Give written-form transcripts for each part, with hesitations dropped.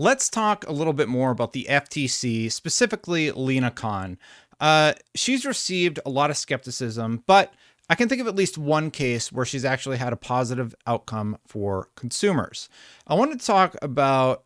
Let's talk a little bit more about the FTC, specifically Lena Khan. She's received a lot of skepticism, but I can think of at least one case where she's actually had a positive outcome for consumers. I want to talk about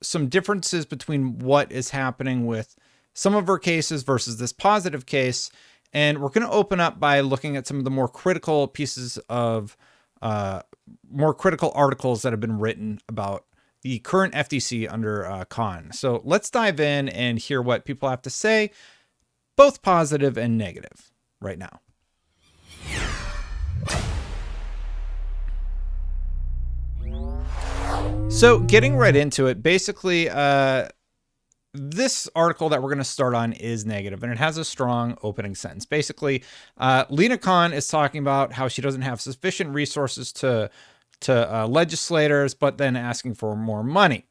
some differences between what is happening with some of her cases versus this positive case. And we're going to open up by looking at some of the more critical pieces of more critical articles that have been written about the current FTC under Khan. So let's dive in and hear what people have to say, both positive and negative right now. So getting right into it, basically, this article that we're going to start on is negative, and it has a strong opening sentence. Basically, Lena Khan is talking about how she doesn't have sufficient resources to legislators, but then asking for more money.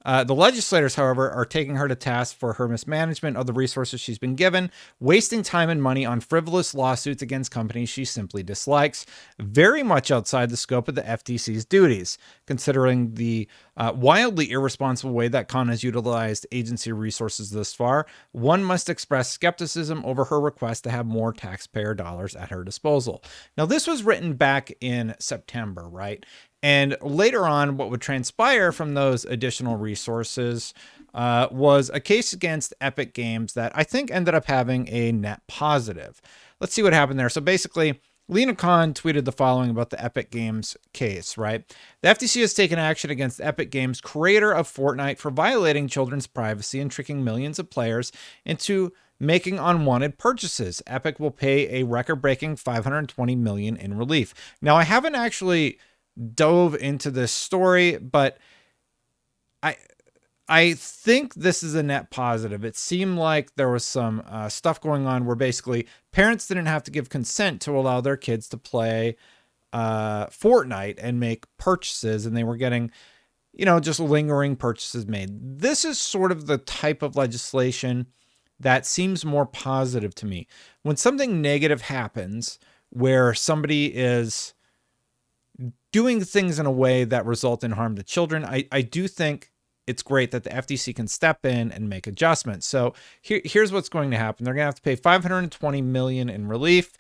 The legislators, however, are taking her to task for her mismanagement of the resources she's been given, wasting time and money on frivolous lawsuits against companies she simply dislikes, very much outside the scope of the FTC's duties, considering the wildly irresponsible way that Khan has utilized agency resources thus far. One must express skepticism over her request to have more taxpayer dollars at her disposal. Now, this was written back in September, right? And later on, what would transpire from those additional resources was a case against Epic Games that I think ended up having a net positive. Let's see what happened there. So basically, Lena Khan tweeted the following about the Epic Games case, right? The FTC has taken action against Epic Games, creator of Fortnite, for violating children's privacy and tricking millions of players into making unwanted purchases. Epic will pay a record-breaking $520 million in relief. Now, I haven't actually dove into this story, but I think this is a net positive. It seemed like there was some stuff going on where basically parents didn't have to give consent to allow their kids to play Fortnite and make purchases, and they were getting, just lingering purchases made. This is sort of the type of legislation that seems more positive to me. When something negative happens where somebody is doing things in a way that result in harm to children, I do think it's great that the FTC can step in and make adjustments. So here's what's going to happen. They're going to have to pay $520 million in relief.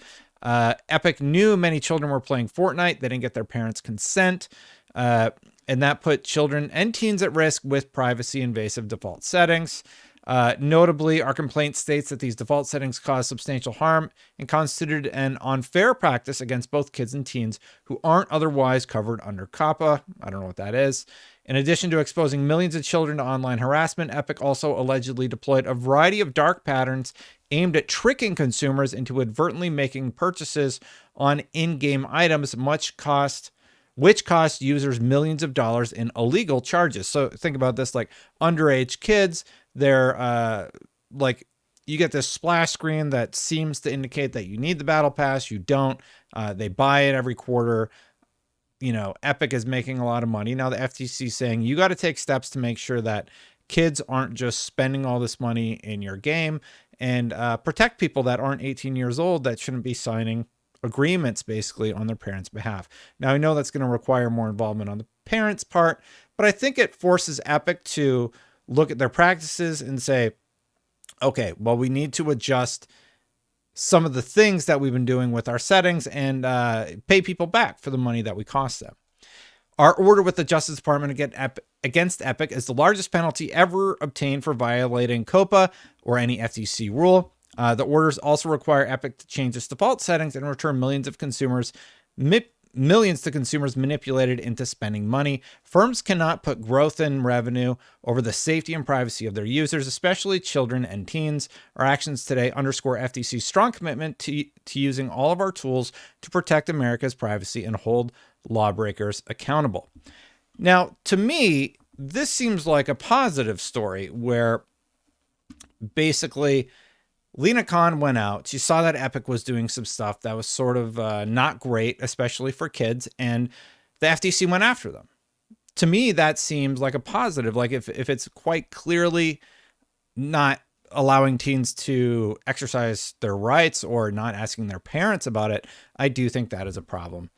Epic knew many children were playing Fortnite. They didn't get their parents' consent. And that put children and teens at risk with privacy invasive default settings. Notably, our complaint states that these default settings cause substantial harm and constituted an unfair practice against both kids and teens who aren't otherwise covered under COPPA. I don't know what that is. In addition to exposing millions of children to online harassment, Epic also allegedly deployed a variety of dark patterns aimed at tricking consumers into advertently making purchases on in-game items, which cost users millions of dollars in illegal charges. So think about this, like underage kids, they're you get this splash screen that seems to indicate that you need the battle pass. You don't. They buy it every quarter. Epic is making a lot of money. Now the FTC is saying you got to take steps to make sure that kids aren't just spending all this money in your game, and protect people that aren't 18 years old that shouldn't be signing agreements basically on their parents' behalf. Now I know that's going to require more involvement on the parents' part, but I think it forces Epic to look at their practices and say, okay, well, we need to adjust some of the things that we've been doing with our settings and pay people back for the money that we cost them. Our order with the Justice Department against Epic is the largest penalty ever obtained for violating COPPA or any FTC rule. The orders also require Epic to change its default settings and return millions to consumers manipulated into spending money. Firms cannot put growth in revenue over the safety and privacy of their users, especially children and teens. Our actions today underscore FTC's strong commitment to using all of our tools to protect America's privacy and hold lawbreakers accountable. Now, to me, this seems like a positive story where basically Lena Khan went out. She saw that Epic was doing some stuff that was sort of not great, especially for kids, and the FTC went after them. To me, that seems like a positive. Like if it's quite clearly not allowing teens to exercise their rights or not asking their parents about it, I do think that is a problem.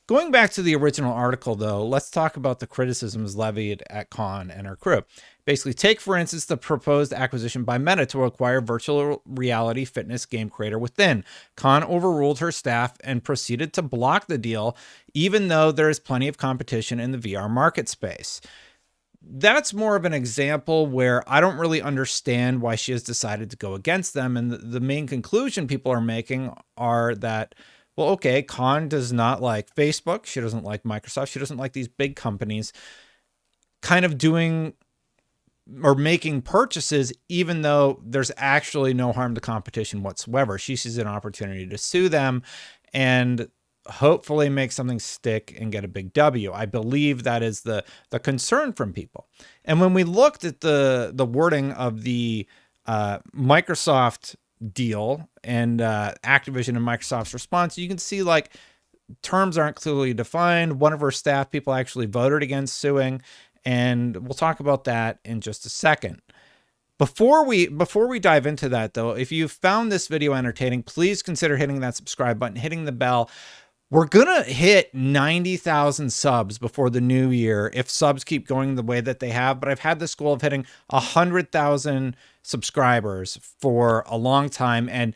Going back to the original article, though, let's talk about the criticisms levied at Khan and her crew. Basically, take, for instance, the proposed acquisition by Meta to acquire virtual reality fitness game creator Within. Khan overruled her staff and proceeded to block the deal, even though there is plenty of competition in the VR market space. That's more of an example where I don't really understand why she has decided to go against them. And the main conclusion people are making are that, well, okay, Khan does not like Facebook. She doesn't like Microsoft. She doesn't like these big companies kind of doing or making purchases, even though there's actually no harm to competition whatsoever. She sees an opportunity to sue them and hopefully make something stick and get a big W. I believe that is the concern from people. And when we looked at the wording of the Microsoft deal and Activision and Microsoft's response, you can see like terms aren't clearly defined. One of her staff people actually voted against suing, and we'll talk about that in just a second. Before we dive into that, though, if you found this video entertaining, please consider hitting that subscribe button, hitting the bell. We're going to hit 90,000 subs before the new year if subs keep going the way that they have. But I've had this goal of hitting 100,000 subscribers for a long time. And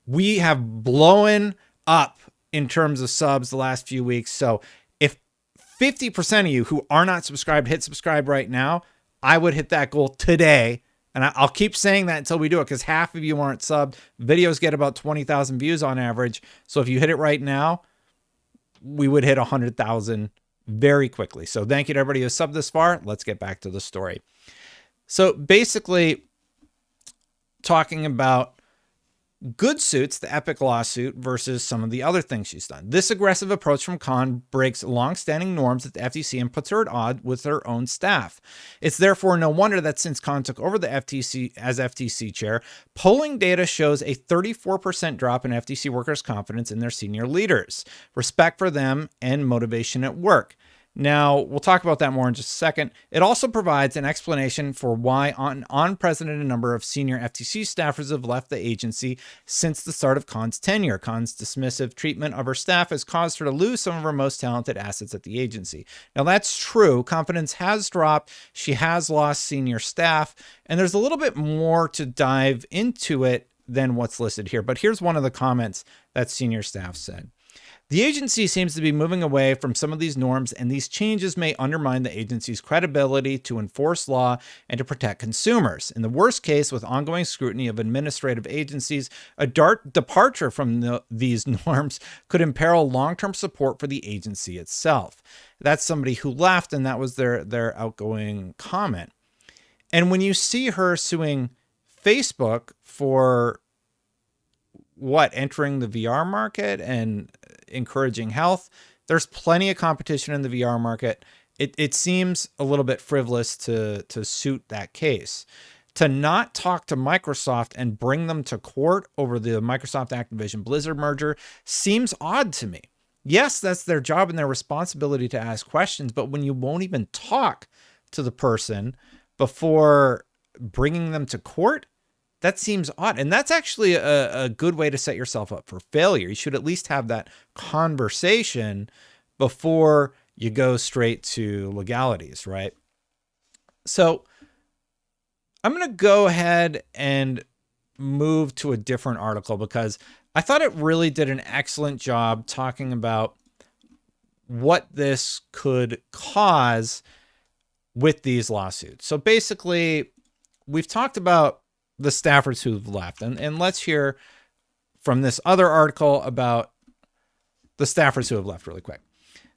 we have blown up in terms of subs the last few weeks. So if 50% of you who are not subscribed hit subscribe right now, I would hit that goal today. And I'll keep saying that until we do it, because half of you aren't subbed. Videos get about 20,000 views on average. So if you hit it right now, we would hit 100,000 very quickly. So thank you to everybody who subbed this far. Let's get back to the story. So basically, talking about Good Suits, the Epic lawsuit, versus some of the other things she's done. This aggressive approach from Khan breaks long-standing norms at the FTC and puts her at odds with her own staff. It's therefore no wonder that since Khan took over the FTC as FTC chair, polling data shows a 34% drop in FTC workers' confidence in their senior leaders, respect for them, and motivation at work. Now, we'll talk about that more in just a second. It also provides an explanation for why an unprecedented number of senior FTC staffers have left the agency since the start of Khan's tenure. Khan's dismissive treatment of her staff has caused her to lose some of her most talented assets at the agency. Now, that's true. Confidence has dropped. She has lost senior staff, and there's a little bit more to dive into it than what's listed here. But here's one of the comments that senior staff said. The agency seems to be moving away from some of these norms, and these changes may undermine the agency's credibility to enforce law and to protect consumers. In the worst case, with ongoing scrutiny of administrative agencies, a departure from these norms could imperil long-term support for the agency itself. That's somebody who left, and that was their outgoing comment. And when you see her suing Facebook for entering the VR market and encouraging health, there's plenty of competition in the VR market. It seems a little bit frivolous to suit that case. To not talk to Microsoft and bring them to court over the Microsoft Activision Blizzard merger seems odd to me. Yes, that's their job and their responsibility to ask questions, but when you won't even talk to the person before bringing them to court, that seems odd. And that's actually a good way to set yourself up for failure. You should at least have that conversation before you go straight to legalities, right? So I'm going to go ahead and move to a different article because I thought it really did an excellent job talking about what this could cause with these lawsuits. So basically, we've talked about the staffers who've left. And let's hear from this other article about the staffers who have left really quick.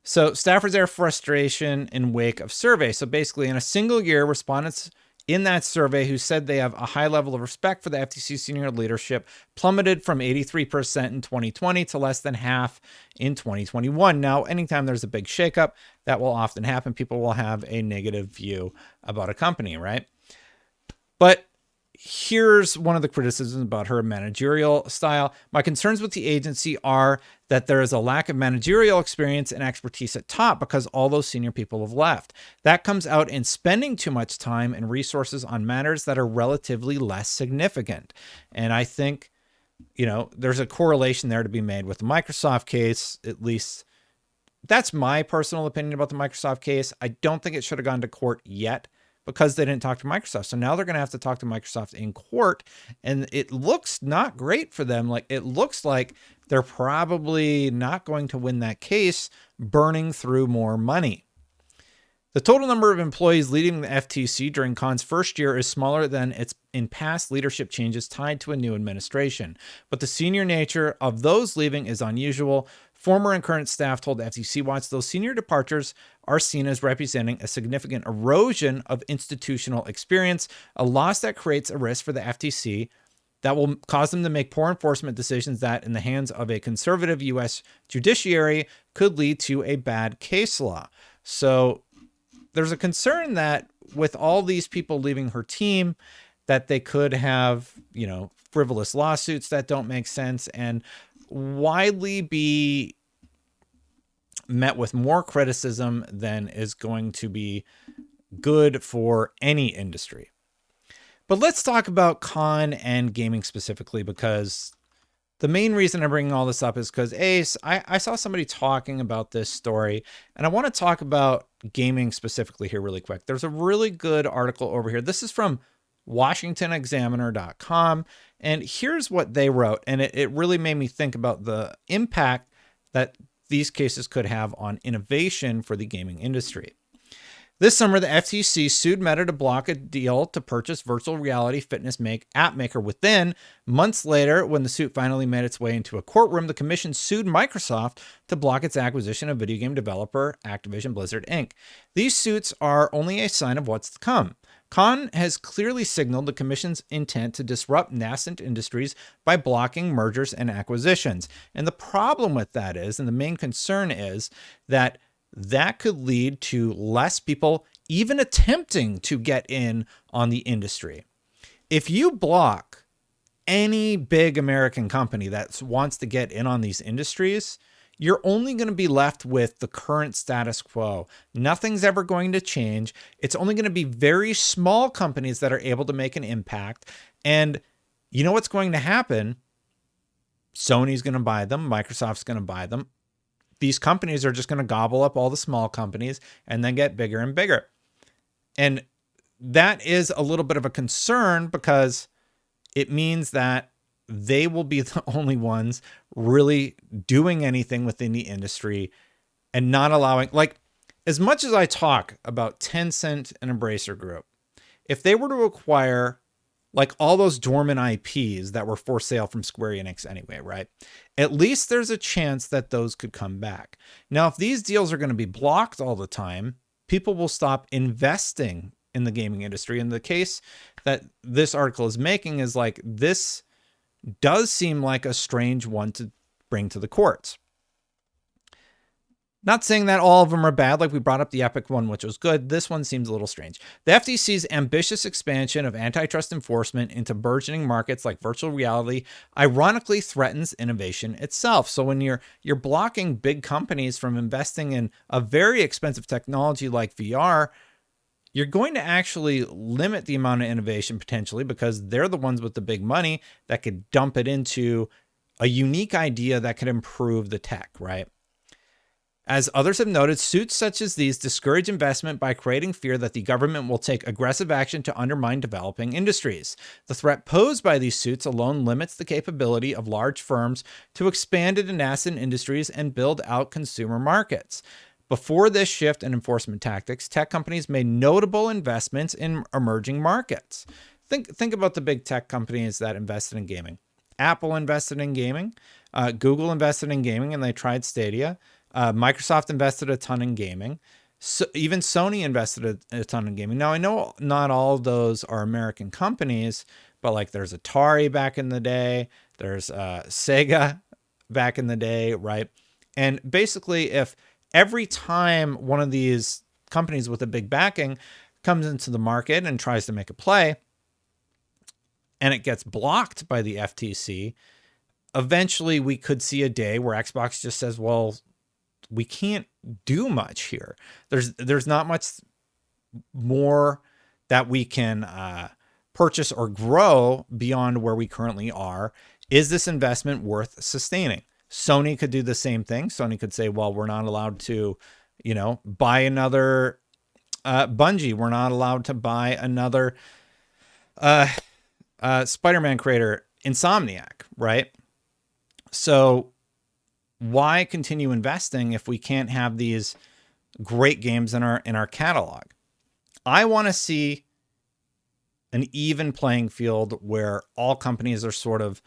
So staffers air frustration in wake of survey. So basically, in a single year, respondents in that survey who said they have a high level of respect for the FTC senior leadership plummeted from 83% in 2020 to less than half in 2021. Now, anytime there's a big shakeup, that will often happen. People will have a negative view about a company, right? But here's one of the criticisms about her managerial style. My concerns with the agency are that there is a lack of managerial experience and expertise at top because all those senior people have left. That comes out in spending too much time and resources on matters that are relatively less significant. And I think, there's a correlation there to be made with the Microsoft case, at least That's my personal opinion about the Microsoft case. I don't think it should have gone to court yet because they didn't talk to Microsoft. So now they're going to have to talk to Microsoft in court, and it looks not great for them. Like, it looks like they're probably not going to win that case, burning through more money. The total number of employees leading the FTC during Khan's first year is smaller than its in past leadership changes tied to a new administration, but the senior nature of those leaving is unusual. Former and current staff told FTC Watch those senior departures are seen as representing a significant erosion of institutional experience, a loss that creates a risk for the FTC that will cause them to make poor enforcement decisions that, in the hands of a conservative U.S. judiciary, could lead to a bad case law. So there's a concern that with all these people leaving her team, that they could have, frivolous lawsuits that don't make sense and widely be met with more criticism than is going to be good for any industry. But let's talk about Khan and gaming specifically, because the main reason I'm bringing all this up is because I saw somebody talking about this story, and I want to talk about gaming specifically here really quick. There's a really good article over here. This is from WashingtonExaminer.com, and here's what they wrote, and it really made me think about the impact that these cases could have on innovation for the gaming industry. This summer, the FTC sued Meta to block a deal to purchase virtual reality fitness app maker Within. Months later, when the suit finally made its way into a courtroom, the commission sued Microsoft to block its acquisition of video game developer Activision Blizzard, Inc. These suits are only a sign of what's to come. Khan has clearly signaled the commission's intent to disrupt nascent industries by blocking mergers and acquisitions. And the problem with that is, and the main concern is, that could lead to less people even attempting to get in on the industry. If you block any big American company that wants to get in on these industries, you're only going to be left with the current status quo. Nothing's ever going to change. It's only going to be very small companies that are able to make an impact. And you know what's going to happen? Sony's going to buy them. Microsoft's going to buy them. These companies are just going to gobble up all the small companies and then get bigger and bigger. And that is a little bit of a concern because it means that they will be the only ones really doing anything within the industry and not allowing, like, as much as I talk about Tencent and Embracer Group, if they were to acquire like all those dormant IPs that were for sale from Square Enix anyway, right? At least there's a chance that those could come back. Now, if these deals are going to be blocked all the time, people will stop investing in the gaming industry. And the case that this article is making is like, this does seem like a strange one to bring to the courts. Not saying that all of them are bad, like we brought up the Epic one, which was good. This one seems a little strange. The FTC's ambitious expansion of antitrust enforcement into burgeoning markets like virtual reality ironically threatens innovation itself. So when you're blocking big companies from investing in a very expensive technology like VR, you're going to actually limit the amount of innovation potentially because they're the ones with the big money that could dump it into a unique idea that could improve the tech, right? As others have noted, suits such as these discourage investment by creating fear that the government will take aggressive action to undermine developing industries. The threat posed by these suits alone limits the capability of large firms to expand into nascent industries and build out consumer markets. Before this shift in enforcement tactics, tech companies made notable investments in emerging markets. Think about the big tech companies that invested in gaming. Apple invested in gaming. Google invested in gaming, and they tried Stadia. Microsoft invested a ton in gaming. So even Sony invested a ton in gaming. Now, I know not all of those are American companies, but like there's Atari back in the day. There's Sega back in the day, right? And basically, if every time one of these companies with a big backing comes into the market and tries to make a play, and it gets blocked by the FTC, eventually we could see a day where Xbox just says, well, we can't do much here. There's not much more that we can purchase or grow beyond where we currently are. Is this investment worth sustaining? Sony could do the same thing. Sony could say, well, we're not allowed to, buy another Bungie. We're not allowed to buy another Spider-Man creator, Insomniac, right? So why continue investing if we can't have these great games in our catalog? I want to see an even playing field where all companies are sort of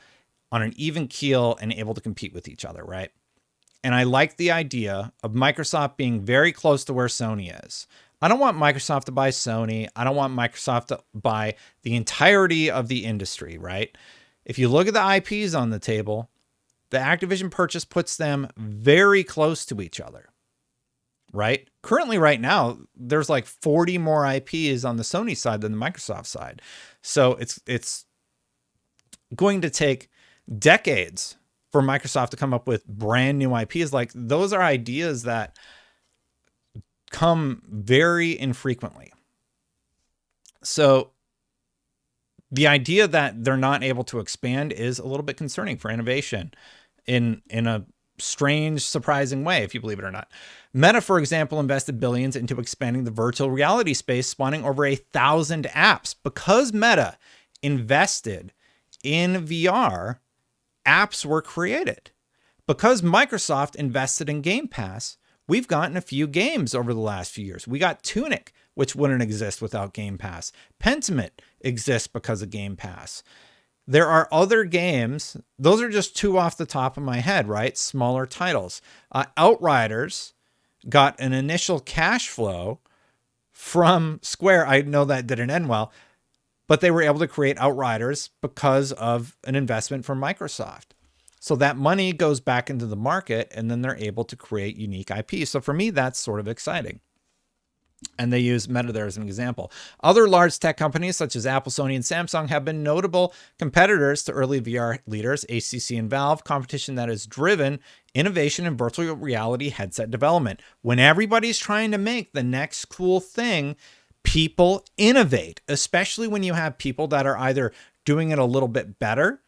on an even keel and able to compete with each other, right? And I like the idea of Microsoft being very close to where Sony is. I don't want Microsoft to buy Sony. I don't want Microsoft to buy the entirety of the industry, right? If you look at the IPs on the table, the Activision purchase puts them very close to each other, right? Currently, right now, there's like 40 more IPs on the Sony side than the Microsoft side. So it's going to take decades for Microsoft to come up with brand new IPs. Like, those are ideas that come very infrequently. So the idea that they're not able to expand is a little bit concerning for innovation in a strange, surprising way, if you believe it or not. Meta, for example, invested billions into expanding the virtual reality space, spawning over 1,000 apps. Because Meta invested in VR, apps were created. Because Microsoft invested in Game Pass, we've gotten a few games over the last few years. We got Tunic, which wouldn't exist without Game Pass. Pentiment exists because of Game Pass. There are other games. Those are just two off the top of my head, right? Smaller titles. Outriders got an initial cash flow from Square. I know that didn't end well, but they were able to create Outriders because of an investment from Microsoft. So that money goes back into the market, and then they're able to create unique IP. So for me, that's sort of exciting. And they use Meta there as an example. Other large tech companies such as Apple, Sony, and Samsung have been notable competitors to early VR leaders, HTC and Valve, competition that has driven innovation in virtual reality headset development. When everybody's trying to make the next cool thing, people innovate, especially when you have people that are either doing it a little bit better,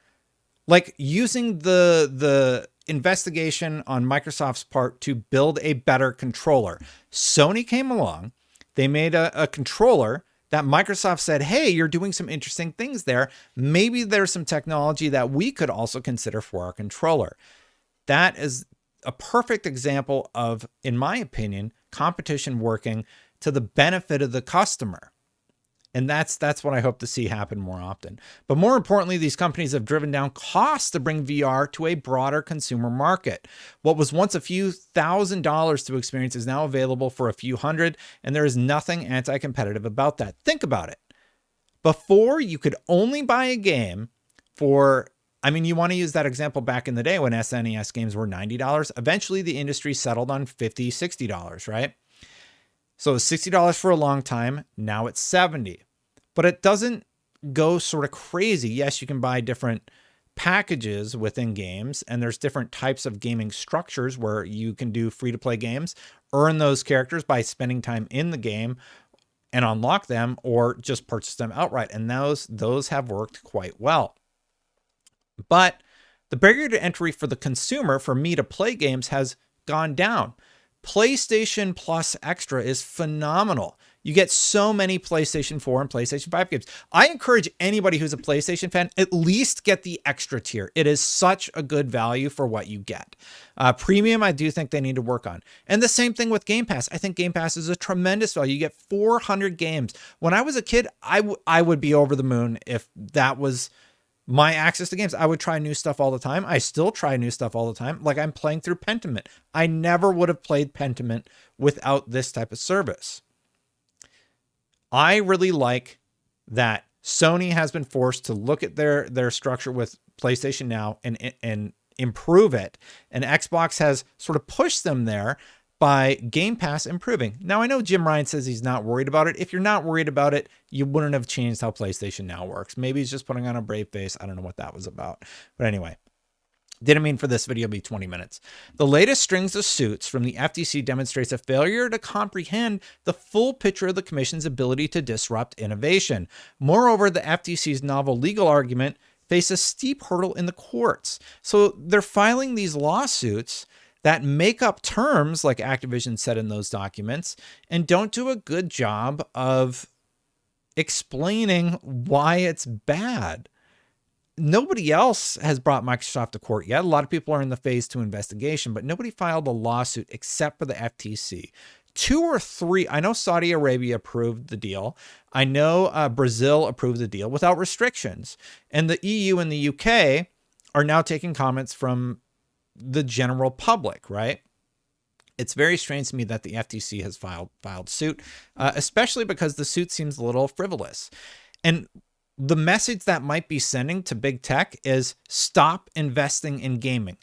like using the investigation on Microsoft's part to build a better controller. Sony came along. They made a controller that Microsoft said, hey, you're doing some interesting things there. Maybe there's some technology that we could also consider for our controller. That is a perfect example of, in my opinion, competition working to the benefit of the customer. And that's what I hope to see happen more often. But more importantly, these companies have driven down costs to bring VR to a broader consumer market. What was once a few $1,000s to experience is now available for a few hundred, and there is nothing anti-competitive about that. Think about it. Before, you could only buy a game for, you want to use that example back in the day when SNES games were $90. Eventually, the industry settled on $50, $60, right? So it's $60 for a long time. Now it's $70. But it doesn't go sort of crazy. Yes, you can buy different packages within games, and there's different types of gaming structures where you can do free-to-play games, earn those characters by spending time in the game and unlock them, or just purchase them outright. And those have worked quite well. But the barrier to entry for the consumer, for me to play games, has gone down. PlayStation Plus Extra is phenomenal. You get so many PlayStation 4 and PlayStation 5 games. I encourage anybody who's a PlayStation fan, at least get the extra tier. It is such a good value for what you get. Premium, I do think they need to work on. And the same thing with Game Pass. I think Game Pass is a tremendous value. You get 400 games. When I was a kid, I would be over the moon if that was my access to games. I would try new stuff all the time. I still try new stuff all the time. Like, I'm playing through Pentiment. I never would have played Pentiment without this type of service. I really like that Sony has been forced to look at their structure with PlayStation Now and improve it. And Xbox has sort of pushed them there by Game Pass improving. Now, I know Jim Ryan says he's not worried about it. If you're not worried about it, you wouldn't have changed how PlayStation Now works. Maybe he's just putting on a brave face. I don't know what that was about. But anyway, didn't mean for this video to be 20 minutes. The latest strings of suits from the FTC demonstrates a failure to comprehend the full picture of the Commission's ability to disrupt innovation. Moreover, the FTC's novel legal argument face a steep hurdle in the courts. So they're filing these lawsuits that make up terms like Activision said in those documents and don't do a good job of explaining why it's bad. Nobody else has brought Microsoft to court yet. A lot of people are in the phase 2 investigation, but nobody filed a lawsuit except for the FTC. 2 or 3, I know Saudi Arabia approved the deal. I know Brazil approved the deal without restrictions. And the EU and the UK are now taking comments from the general public, right? It's very strange to me that the FTC has filed suit, especially because the suit seems a little frivolous. And the message that might be sending to big tech is stop investing in gaming.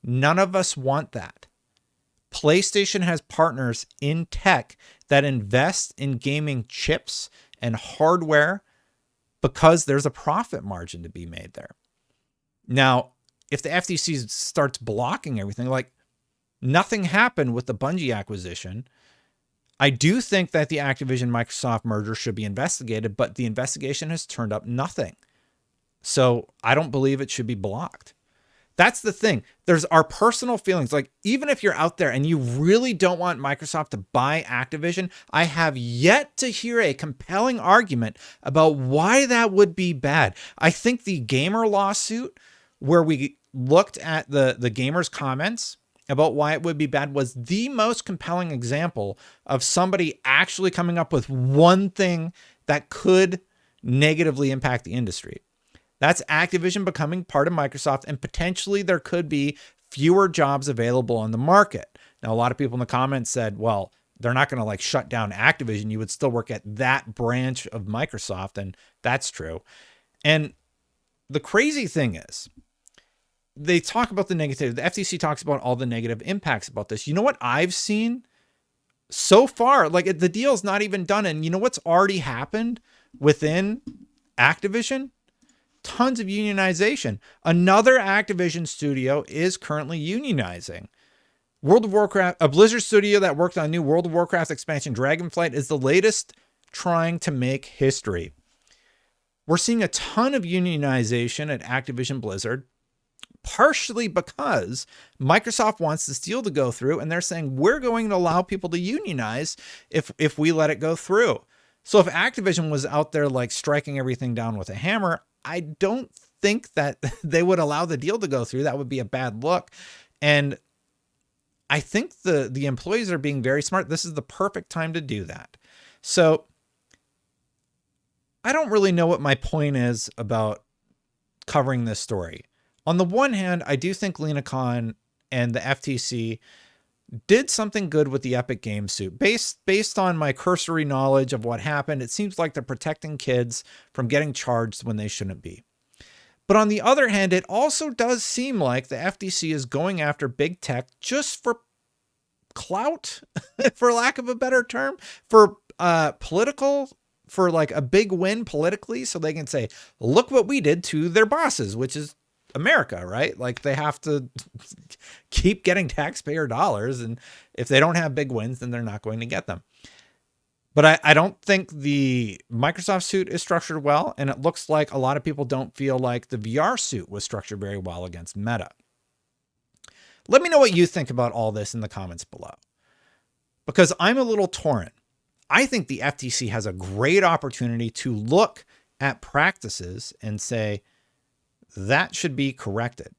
None of us want that. PlayStation has partners in tech that invest in gaming chips and hardware because there's a profit margin to be made there. Now, if the FTC starts blocking everything, like nothing happened with the Bungie acquisition, I do think that the Activision Microsoft merger should be investigated, but the investigation has turned up nothing. So I don't believe it should be blocked. That's the thing. There's our personal feelings. Like, even if you're out there and you really don't want Microsoft to buy Activision, I have yet to hear a compelling argument about why that would be bad. I think the gamer lawsuit, where we looked at the gamers' comments about why it would be bad, was the most compelling example of somebody actually coming up with one thing that could negatively impact the industry. That's Activision becoming part of Microsoft, and potentially there could be fewer jobs available on the market. Now, a lot of people in the comments said, well, they're not going to like shut down Activision. You would still work at that branch of Microsoft, and that's true. And the crazy thing is, they talk about the negative. The FTC talks about all the negative impacts about this. You know what I've seen so far? Like, the deal's not even done. And you know what's already happened within Activision? Tons of unionization. Another Activision studio is currently unionizing. World of Warcraft, a Blizzard studio that worked on new World of Warcraft expansion Dragonflight, is the latest trying to make history. We're seeing a ton of unionization at Activision Blizzard, partially because Microsoft wants this deal to go through, and they're saying we're going to allow people to unionize if we let it go through. So if Activision was out there like striking everything down with a hammer, I don't think that they would allow the deal to go through. That would be a bad look. And I think the employees are being very smart. This is the perfect time to do that. So I don't really know what my point is about covering this story. On the one hand, I do think Lena Khan and the FTC did something good with the Epic Games suit. Based on my cursory knowledge of what happened, it seems like they're protecting kids from getting charged when they shouldn't be. But on the other hand, it also does seem like the FTC is going after big tech just for clout, for lack of a better term, for political, for like a big win politically, so they can say, look what we did to their bosses, which is America, right? Like, they have to keep getting taxpayer dollars, and if they don't have big wins, then they're not going to get them. But I don't think the Microsoft suit is structured well, and it looks like a lot of people don't feel like the VR suit was structured very well against Meta. Let me know what you think about all this in the comments below, because I'm a little torn. I think the FTC has a great opportunity to look at practices and say, that should be corrected.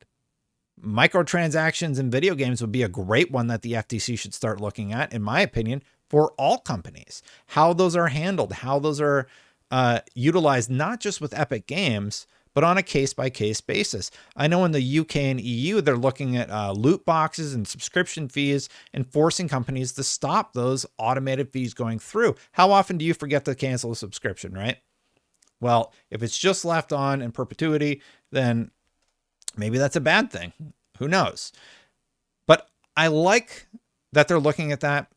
Microtransactions in video games would be a great one that the FTC should start looking at, in my opinion, for all companies. How those are handled, how those are utilized, not just with Epic Games, but on a case-by-case basis. I know in the UK and EU, they're looking at loot boxes and subscription fees and forcing companies to stop those automated fees going through. How often do you forget to cancel a subscription, right? Well, if it's just left on in perpetuity, then maybe that's a bad thing. Who knows? But I like that they're looking at that.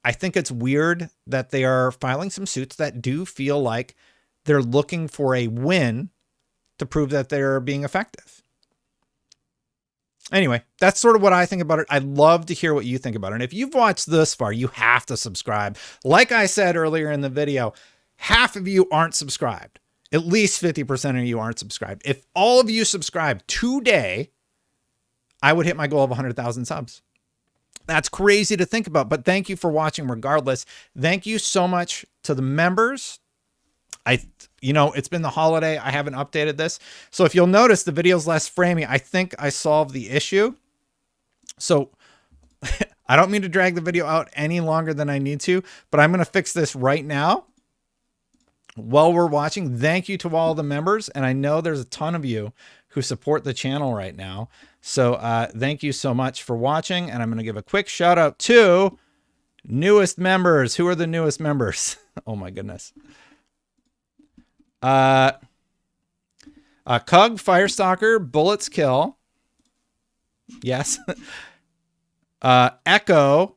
I think it's weird that they are filing some suits that do feel like they're looking for a win to prove that they're being effective. Anyway, that's sort of what I think about it. I'd love to hear what you think about it. And if you've watched this far, you have to subscribe. Like I said earlier in the video, half of you aren't subscribed. at least 50% of you aren't subscribed. If all of you subscribe today, I would hit my goal of 100,000 subs. That's crazy to think about, but thank you for watching regardless. Thank you so much to the members. It's been the holiday. I haven't updated this. So if you'll notice, the video's less framing. I think I solved the issue. So I don't mean to drag the video out any longer than I need to, but I'm going to fix this right now while we're watching. Thank you to all the members. And I know there's a ton of you who support the channel right now. So thank you so much for watching. And I'm going to give a quick shout out to newest members. Who are the newest members? Oh my goodness. Cug, Firestalker, Bullets Kill. Yes. Echo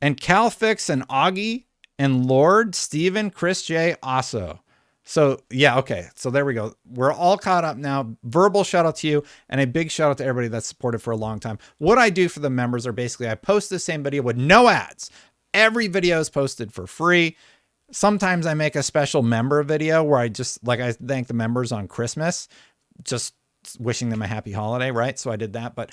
and Calfix and Augie and Lord, Steven, Chris J, Aso. So yeah, okay. So there we go. We're all caught up now. Verbal shout out to you and a big shout out to everybody that's supported for a long time. What I do for the members are basically I post the same video with no ads. Every video is posted for free. Sometimes I make a special member video where I thank the members on Christmas, just wishing them a happy holiday, right? So I did that, but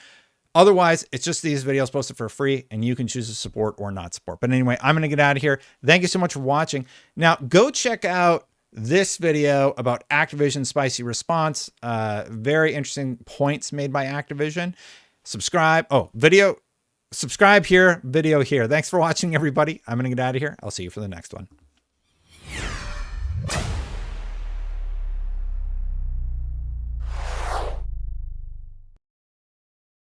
otherwise it's just these videos posted for free and you can choose to support or not support. But anyway, I'm going to get out of here. Thank you so much for watching. Now go check out this video about Activision spicy response. Very interesting points made by Activision. Subscribe. Subscribe here, video here. Thanks for watching, everybody. I'm going to get out of here. I'll see you for the next one.